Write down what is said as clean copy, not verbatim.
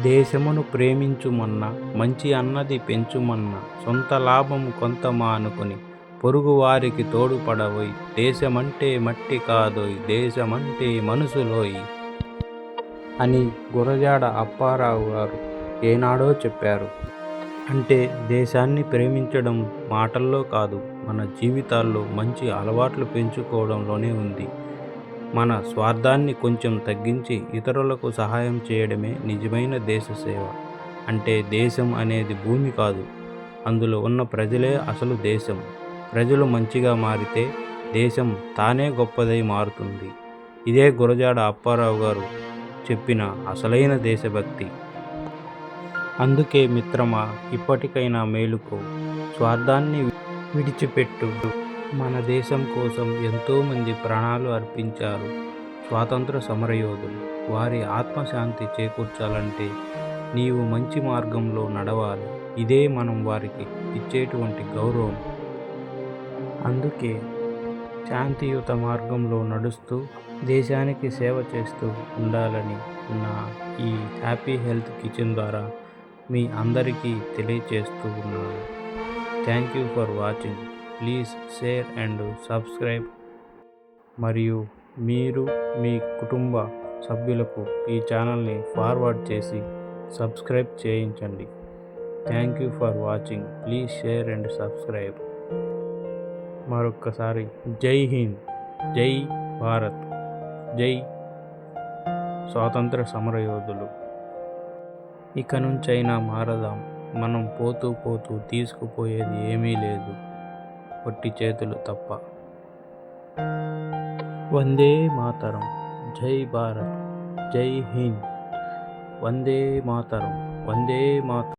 దేశమును ప్రేమించుమన్న మంచి అన్నది పెంచుమన్న సొంత లాభం కొంత మానుకొని పొరుగువారికి తోడుపడవోయ్ దేశమంటే మట్టి కాదోయ్ దేశమంటే మనసులోయ్ అని గురజాడ అప్పారావు గారు ఏనాడో చెప్పారు. అంటే దేశాన్ని ప్రేమించడం మాటల్లో కాదు, మన జీవితాల్లో మంచి అలవాట్లు పెంచుకోవడంలోనే ఉంది. మన స్వార్థాన్ని కొంచెం తగ్గించి ఇతరులకు సహాయం చేయడమే నిజమైన దేశ సేవ. అంటే దేశం అనేది భూమి కాదు, అందులో ఉన్న ప్రజలే అసలు దేశం. ప్రజలు మంచిగా మారితే దేశం తానే గొప్పదై మారుతుంది. ఇదే గురజాడ అప్పారావు గారు చెప్పిన అసలైన దేశభక్తి. అందుకే మిత్రమా, ఇప్పటికైనా మేలుకో, స్వార్థాన్ని విడిచిపెట్టు. మన దేశం కోసం ఎంతోమంది ప్రాణాలు అర్పించారు స్వాతంత్ర సమరయోధులు. వారి ఆత్మశాంతి చేకూర్చాలంటే నీవు మంచి మార్గంలో నడవాలి. ఇదే మనం వారికి ఇచ్చేటువంటి గౌరవం. అందుకే శాంతియుత మార్గంలో నడుస్తూ దేశానికి సేవ చేస్తూ ఉండాలని నా ఈ హ్యాపీ హెల్త్ కిచెన్ ద్వారా మీ అందరికీ తెలియచేస్తూ ఉన్నాను. Thank you for watching. Please share and subscribe. మరియు మీరు మీ కుటుంబ సభ్యులకు ఈ ఛానల్ని ఫార్వర్డ్ చేసి సబ్స్క్రైబ్ చేయించండి. Thank you for watching. Please share and subscribe. మరొక్కసారి జై హింద్, జై భారత్, జై స్వాతంత్ర సమరయోధులు. ఇక నుంచైనా మారదాం. మనం పోతూ పోతూ తీసుకుపోయేది ఏమీ లేదు, ఒట్టి చేతులు తప్ప. వందే మాతరం. జై భారత్, జై హింద్. వందే మాతరం, వందే మాతరం.